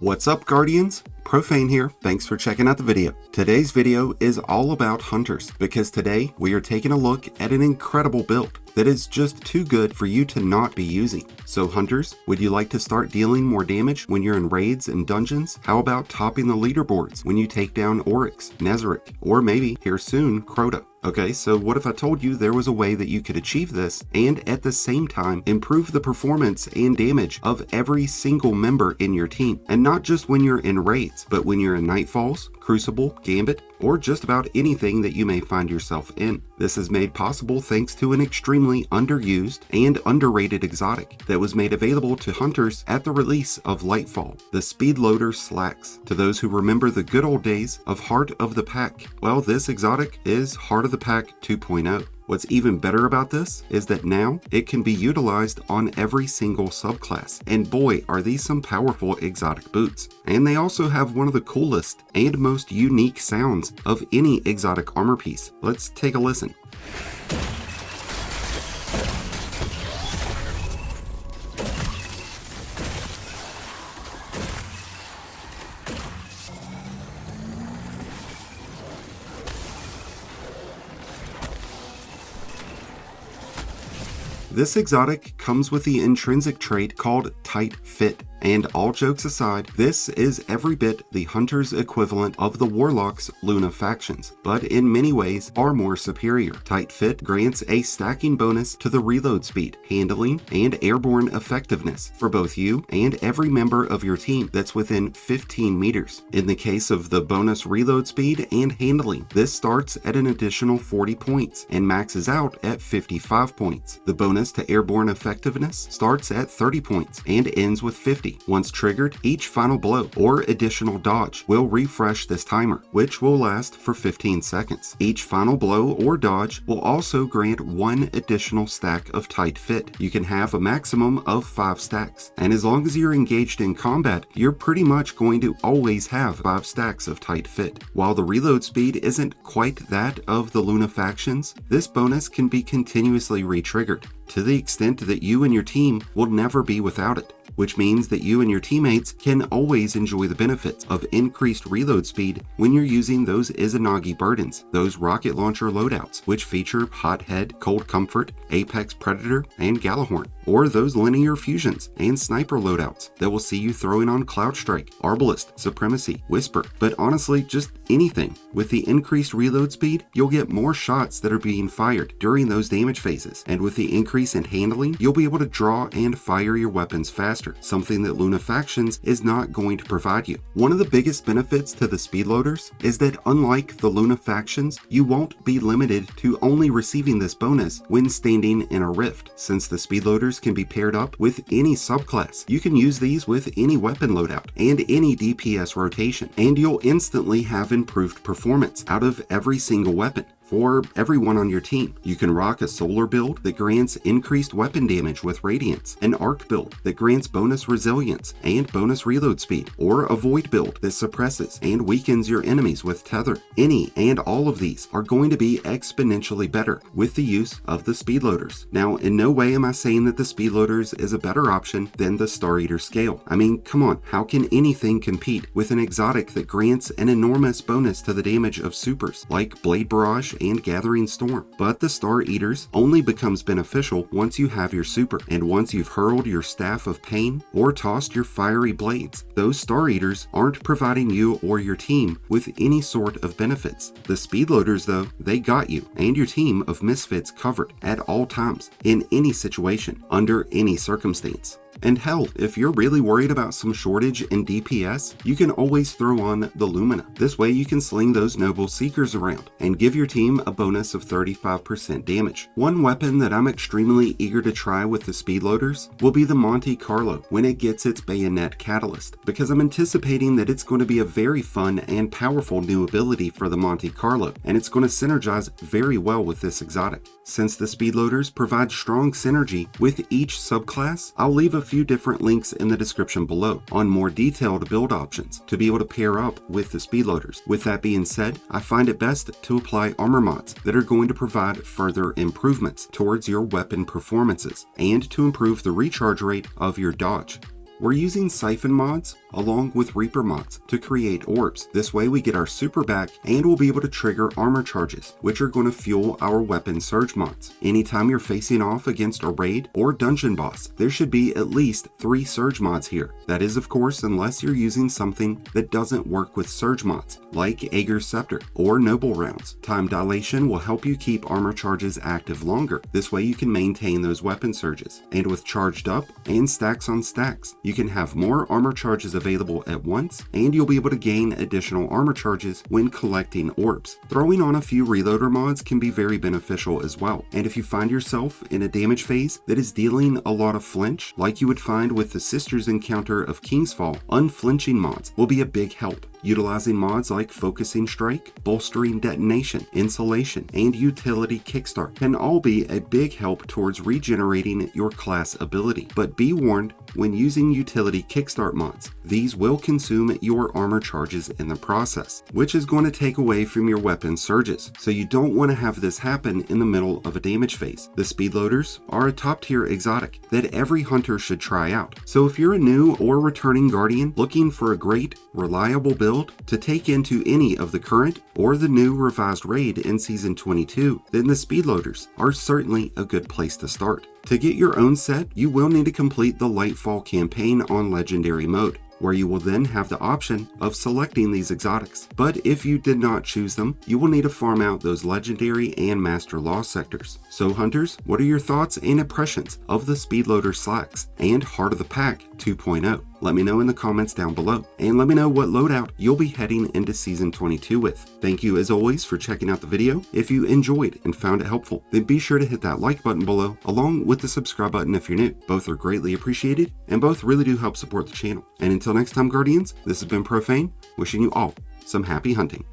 What's up, Guardians? Profane here, thanks for checking out the video. Today's video is all about hunters, because today we are taking a look at an incredible build that is just too good for you to not be using. So hunters, would you like to start dealing more damage when you're in raids and dungeons? How about topping the leaderboards when you take down Oryx, Nezarec, or maybe here soon, Crota? Okay, so what if I told you there was a way that you could achieve this and at the same time improve the performance and damage of every single member in your team? And not just when you're in raids, but when you're in Nightfalls, Crucible, Gambit, or just about anything that you may find yourself in. This is made possible thanks to an extremely underused and underrated exotic that was made available to hunters at the release of Lightfall, the Speedloader Slacks. To those who remember the good old days of Heart of the Pack, well, this exotic is Heart of the Pack 2.0. What's even better about this is that now it can be utilized on every single subclass, and boy are these some powerful exotic boots. And they also have one of the coolest and most unique sounds of any exotic armor piece. Let's take a listen. This exotic comes with the intrinsic trait called Tight Fit. And all jokes aside, this is every bit the Hunter's equivalent of the Warlock's Luna factions, but in many ways far more superior. Tight Fit grants a stacking bonus to the reload speed, handling, and airborne effectiveness for both you and every member of your team that's within 15 meters. In the case of the bonus reload speed and handling, this starts at an additional 40 points and maxes out at 55 points. The bonus to airborne effectiveness starts at 30 points and ends with 50. Once triggered, each final blow or additional dodge will refresh this timer, which will last for 15 seconds. Each final blow or dodge will also grant one additional stack of Tight Fit. You can have a maximum of 5 stacks, and as long as you're engaged in combat, you're pretty much going to always have 5 stacks of Tight Fit. While the reload speed isn't quite that of the Luna factions, this bonus can be continuously re-triggered, to the extent that you and your team will never be without it, which means that you and your teammates can always enjoy the benefits of increased reload speed when you're using those Izanagi burdens, those rocket launcher loadouts, which feature Hothead, Cold Comfort, Apex Predator, and Galahorn, or those linear fusions and sniper loadouts that will see you throwing on Cloud Strike, Arbalist, Supremacy, Whisper, but honestly just anything. With the increased reload speed, you'll get more shots that are being fired during those damage phases, and with the increase in handling, you'll be able to draw and fire your weapons faster, something that Luna factions is not going to provide you. One of the biggest benefits to the Speedloaders is that unlike the Luna factions, you won't be limited to only receiving this bonus when standing in a rift. Since the Speedloaders can be paired up with any subclass, you can use these with any weapon loadout and any DPS rotation, and you'll instantly have improved performance out of every single weapon for everyone on your team. You can rock a solar build that grants increased weapon damage with radiance, an arc build that grants bonus resilience and bonus reload speed, or a void build that suppresses and weakens your enemies with tether. Any and all of these are going to be exponentially better with the use of the Speedloaders. Now, in no way am I saying that the Speedloaders is a better option than the Star Eater scale. I mean, come on, how can anything compete with an exotic that grants an enormous bonus to the damage of supers like Blade Barrage and Gathering Storm? But the Star Eaters only becomes beneficial once you have your super, and once you've hurled your Staff of Pain or tossed your fiery blades. Those Star Eaters aren't providing you or your team with any sort of benefits. The Speedloaders, though, they got you and your team of misfits covered at all times, in any situation, under any circumstance. And hell, if you're really worried about some shortage in DPS, you can always throw on the Lumina. This way you can sling those Noble Seekers around and give your team a bonus of 35% damage. One weapon that I'm extremely eager to try with the Speedloaders will be the Monte Carlo when it gets its Bayonet Catalyst, because I'm anticipating that it's going to be a very fun and powerful new ability for the Monte Carlo, and it's going to synergize very well with this exotic. Since the Speedloaders provide strong synergy with each subclass, I'll leave a few different links in the description below on more detailed build options to be able to pair up with the Speedloaders. With that being said, I find it best to apply armor mods that are going to provide further improvements towards your weapon performances and to improve the recharge rate of your dodge. We're using Siphon mods along with Reaper mods to create orbs. This way we get our super back and we'll be able to trigger armor charges, which are going to fuel our weapon surge mods. Anytime you're facing off against a raid or dungeon boss, there should be at least 3 surge mods here. That is, of course, unless you're using something that doesn't work with surge mods, like Aegir's Scepter or Noble Rounds. Time Dilation will help you keep armor charges active longer. This way you can maintain those weapon surges. And with Charged Up and Stacks on Stacks, you can have more armor charges available at once, and you'll be able to gain additional armor charges when collecting orbs. Throwing on a few reloader mods can be very beneficial as well. And if you find yourself in a damage phase that is dealing a lot of flinch, like you would find with the Sisters encounter of Kingsfall, unflinching mods will be a big help. Utilizing mods like Focusing Strike, Bolstering Detonation, Insulation, and Utility Kickstart can all be a big help towards regenerating your class ability. But be warned, when using Utility Kickstart mods, these will consume your armor charges in the process, which is going to take away from your weapon surges. So you don't want to have this happen in the middle of a damage phase. The Speedloaders are a top tier exotic that every hunter should try out. So if you're a new or returning Guardian looking for a great, reliable build to take into any of the current or the new revised raid in Season 22, then the Speedloaders are certainly a good place to start. To get your own set, you will need to complete the Lightfall campaign on Legendary mode, where you will then have the option of selecting these exotics. But if you did not choose them, you will need to farm out those Legendary and Master Lost sectors. So hunters, what are your thoughts and impressions of the Speedloader Slacks and Heart of the Pack 2.0? Let me know in the comments down below, and let me know what loadout you'll be heading into Season 22 with. Thank you as always for checking out the video. If you enjoyed and found it helpful, then be sure to hit that like button below, along with the subscribe button if you're new. Both are greatly appreciated, and both really do help support the channel. And until next time, Guardians, this has been Profane, wishing you all some happy hunting.